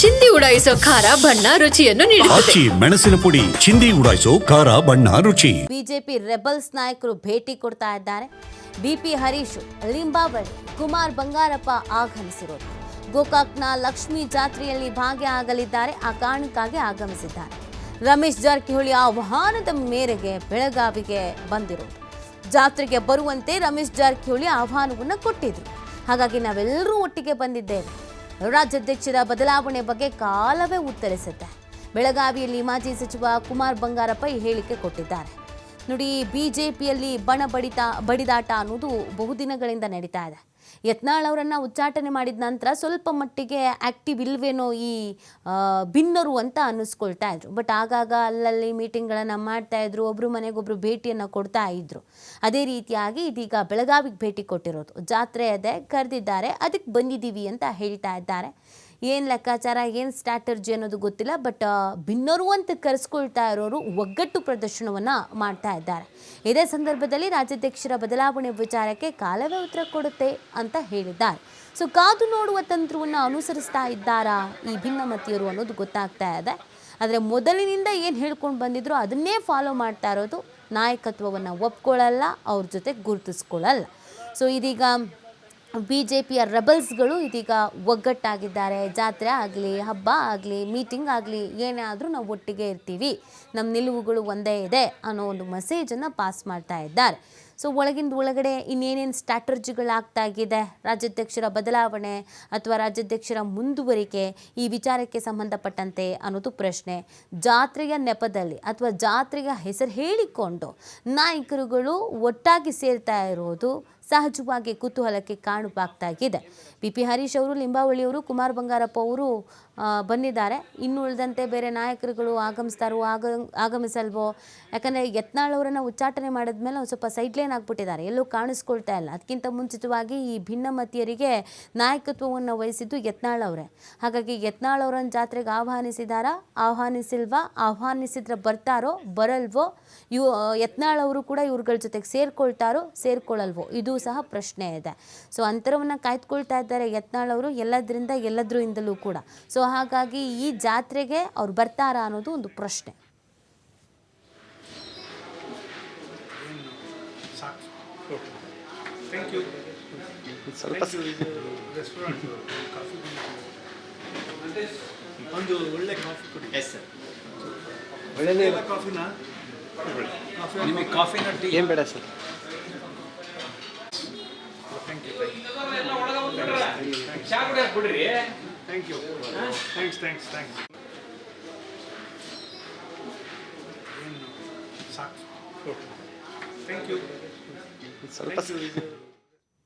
ಚಿಂದಿ ಉಡಾಯಿಸೋ ಖಾರ ಬಣ್ಣ ರುಚಿಯನ್ನು ನೀಡುತ್ತದೆ. ಆಚಿ ಮೆಣಸಿನ ಪುಡಿ ಚಿಂದಿ ಉಡಾಯಿಸೋ ಖಾರ ಬಣ್ಣ ರುಚಿ. ಬಿಜೆಪಿ ರೆಬಲ್ಸ್ ನಾಯಕರು ಭೇಟಿ ಕೊಡ್ತಾ ಇದ್ದಾರೆ. ಬಿಪಿ ಹರೀಶ್, ಲಿಂಬಾವಳಿ, ಕುಮಾರ್ ಬಂಗಾರಪ್ಪ ಆಗಮಿಸಿರೋದು. ಗೋಕಾಕ್ನ ಲಕ್ಷ್ಮೀ ಜಾತ್ರೆಯಲ್ಲಿ ಭಾಗಿಯಾಗಲಿದ್ದಾರೆ. ಆ ಕಾರಣಕ್ಕಾಗಿ ಆಗಮಿಸಿದ್ದಾರೆ. ರಮೇಶ್ ಜಾರಕಿಹೊಳಿ ಆಹ್ವಾನದ ಮೇರೆಗೆ ಬೆಳಗಾವಿಗೆ ಬಂದಿರೋದು. ಜಾತ್ರೆಗೆ ಬರುವಂತೆ ರಮೇಶ್ ಜಾರಕಿಹೊಳಿ ಆಹ್ವಾನವನ್ನು ಕೊಟ್ಟಿದ್ರು. ಹಾಗಾಗಿ ನಾವೆಲ್ಲರೂ ಒಟ್ಟಿಗೆ ಬಂದಿದ್ದೇವೆ. ರಾಜ್ಯಾಧ್ಯಕ್ಷರ ಬದಲಾವಣೆ ಬಗ್ಗೆ ಕಾಲವೇ ಉತ್ತರಿಸುತ್ತೆ. ಬೆಳಗಾವಿಯಲ್ಲಿ ಮಾಜಿ ಸಚಿವ ಕುಮಾರ್ ಬಂಗಾರಪ್ಪ ಈ ಹೇಳಿಕೆ ಕೊಟ್ಟಿದ್ದಾರೆ. ನೋಡಿ, ಬಿಜೆಪಿಯಲ್ಲಿ ಬಡಿದಾಟ ಅನ್ನೋದು ಬಹುದಿನಗಳಿಂದ ನಡೀತಾ ಇದೆ. ಯತ್ನಾಳ್ ಅವರನ್ನು ಉಚ್ಚಾಟನೆ ಮಾಡಿದ ನಂತರ ಸ್ವಲ್ಪ ಮಟ್ಟಿಗೆ ಆ್ಯಕ್ಟಿವ್ ಇಲ್ವೇನೋ ಈ ಭಿನ್ನರು ಅಂತ ಅನ್ನಿಸ್ಕೊಳ್ತಾ ಇದ್ರು. ಬಟ್ ಆಗಾಗ ಅಲ್ಲಲ್ಲಿ ಮೀಟಿಂಗ್ಗಳನ್ನು ಮಾಡ್ತಾ ಇದ್ರು, ಒಬ್ಬರು ಮನೆಗೊಬ್ಬರು ಭೇಟಿಯನ್ನು ಕೊಡ್ತಾ ಇದ್ರು. ಅದೇ ರೀತಿಯಾಗಿ ಇದೀಗ ಬೆಳಗಾವಿಗೆ ಭೇಟಿ ಕೊಟ್ಟಿರೋದು. ಜಾತ್ರೆ ಅದೇ ಕರೆದಿದ್ದಾರೆ, ಅದಕ್ಕೆ ಬಂದಿದ್ದೀವಿ ಅಂತ ಹೇಳ್ತಾ ಇದ್ದಾರೆ. ಏನು ಲೆಕ್ಕಾಚಾರ, ಏನು ಸ್ಟ್ರಾಟರ್ಜಿ ಅನ್ನೋದು ಗೊತ್ತಿಲ್ಲ. ಬಟ್ ಭಿನ್ನರು ಅಂತ ಕರೆಸ್ಕೊಳ್ತಾ ಇರೋರು ಒಗ್ಗಟ್ಟು ಪ್ರದರ್ಶನವನ್ನು ಮಾಡ್ತಾ ಇದ್ದಾರೆ. ಇದೇ ಸಂದರ್ಭದಲ್ಲಿ ರಾಜ್ಯಾಧ್ಯಕ್ಷರ ಬದಲಾವಣೆ ವಿಚಾರಕ್ಕೆ ಕಾಲವೇ ಉತ್ತರ ಕೊಡುತ್ತೆ ಅಂತ ಹೇಳಿದ್ದಾರೆ. ಸೊ ಕಾದು ನೋಡುವ ತಂತ್ರವನ್ನು ಅನುಸರಿಸ್ತಾ ಇದ್ದಾರಾ ಈ ಭಿನ್ನಮತೀಯರು ಅನ್ನೋದು ಗೊತ್ತಾಗ್ತಾ ಇದೆ. ಆದರೆ ಮೊದಲಿನಿಂದ ಏನು ಹೇಳ್ಕೊಂಡು ಬಂದಿದ್ರು ಅದನ್ನೇ ಫಾಲೋ ಮಾಡ್ತಾ ಇರೋದು. ನಾಯಕತ್ವವನ್ನು ಒಪ್ಕೊಳ್ಳಲ್ಲ, ಅವ್ರ ಜೊತೆ ಗುರುತಿಸ್ಕೊಳ್ಳಲ್ಲ. ಸೊ ಇದೀಗ ಬಿಜೆಪಿಯ ರೆಬಲ್ಸ್ಗಳು ಇದೀಗ ಒಗ್ಗಟ್ಟಾಗಿದ್ದಾರೆ. ಜಾತ್ರೆ ಆಗಲಿ, ಹಬ್ಬ ಆಗಲಿ, ಮೀಟಿಂಗ್ ಆಗಲಿ, ಏನೇ ಆದರೂ ನಾವು ಒಟ್ಟಿಗೆ ಇರ್ತೀವಿ, ನಮ್ಮ ನಿಲುವುಗಳು ಒಂದೇ ಇದೆ ಅನ್ನೋ ಒಂದು ಮೆಸೇಜನ್ನು ಪಾಸ್ ಮಾಡ್ತಾ ಇದ್ದಾರೆ. ಸೊ ಒಳಗಿಂದ ಒಳಗಡೆ ಇನ್ನೇನೇನು ಸ್ಟ್ರಾಟರ್ಜಿಗಳಾಗ್ತಾ ಇದೆ, ರಾಜ್ಯಾಧ್ಯಕ್ಷರ ಬದಲಾವಣೆ ಅಥವಾ ರಾಜ್ಯಾಧ್ಯಕ್ಷರ ಮುಂದುವರಿಕೆ, ಈ ವಿಚಾರಕ್ಕೆ ಸಂಬಂಧಪಟ್ಟಂತೆ ಅನ್ನೋದು ಪ್ರಶ್ನೆ. ಜಾತ್ರೆಯ ನೆಪದಲ್ಲಿ ಅಥವಾ ಜಾತ್ರೆಯ ಹೆಸರು ಹೇಳಿಕೊಂಡು ನಾಯಕರುಗಳು ಒಟ್ಟಾಗಿ ಸೇರ್ತಾ ಇರೋದು ಸಹಜವಾಗಿ ಕುತೂಹಲಕ್ಕೆ ಕಾರಣವಾಗ್ತಾಗಿದೆ. ಬಿಪಿ ಹರೀಶ್ ಅವರು, ಲಿಂಬಾವಳಿಯವರು, ಕುಮಾರ್ ಬಂಗಾರಪ್ಪ ಅವರು ಬಂದಿದ್ದಾರೆ. ಇನ್ನು ಉಳಿದಂತೆ ಬೇರೆ ನಾಯಕರುಗಳು ಆಗಮಿಸ್ತಾರೋ ಆಗಮಿಸಲ್ವೋ? ಯಾಕಂದರೆ ಯತ್ನಾಳ್ ಅವರನ್ನು ಉಚ್ಚಾಟನೆ ಮಾಡಿದ್ಮೇಲೆ ಒಂದು ಸ್ವಲ್ಪ ಸೈಡ್ಲೈನ್ ಆಗಿಬಿಟ್ಟಿದ್ದಾರೆ, ಎಲ್ಲೂ ಕಾಣಿಸ್ಕೊಳ್ತಾ ಇಲ್ಲ. ಅದಕ್ಕಿಂತ ಮುಂಚಿತವಾಗಿ ಈ ಭಿನ್ನಮತೀಯರಿಗೆ ನಾಯಕತ್ವವನ್ನು ವಹಿಸಿದ್ದು ಯತ್ನಾಳ್ ಅವರೇ. ಹಾಗಾಗಿ ಯತ್ನಾಳ್ ಅವರನ್ನು ಜಾತ್ರೆಗೆ ಆಹ್ವಾನಿಸಿಲ್ವಾ? ಆಹ್ವಾನಿಸಿದ್ರೆ ಬರ್ತಾರೋ ಬರಲ್ವೋ? ಯತ್ನಾಳ್ ಅವರು ಕೂಡ ಇವ್ರುಗಳ ಜೊತೆಗೆ ಸೇರ್ಕೊಳ್ಳಲ್ವೋ? ಇದು ಸಹ ಪ್ರಶ್ನೆ ಇದೆ. ಸೊ ಅಂತರವನ್ನು ಕಾಯ್ದುಕೊಳ್ತಾ ಇದ್ದಾರೆ ಯತ್ನಾಳ್ ಅವರು, ಎಲ್ಲದರಿಂದ ಎಲ್ಲದ್ರಿಂದಲೂ ಕೂಡ. ಸೊ ಹಾಗಾಗಿ ಈ ಜಾತ್ರೆಗೆ ಅವ್ರು ಬರ್ತಾರಾ ಅನ್ನೋದು ಒಂದು ಪ್ರಶ್ನೆ. ಒಂದು ಒಳ್ಳೆ ಕಾಫಿ ಕೊಡಿ. ಕಾಫಿನಾ? ನಿಮಗೆ ಕಾಫಿನ ಟೀ ಏನು ಬೇಡ ಸರ್? Thank you. ಥ್ಯಾಂಕ್ಸ್. ಸಾಕು. Thank you.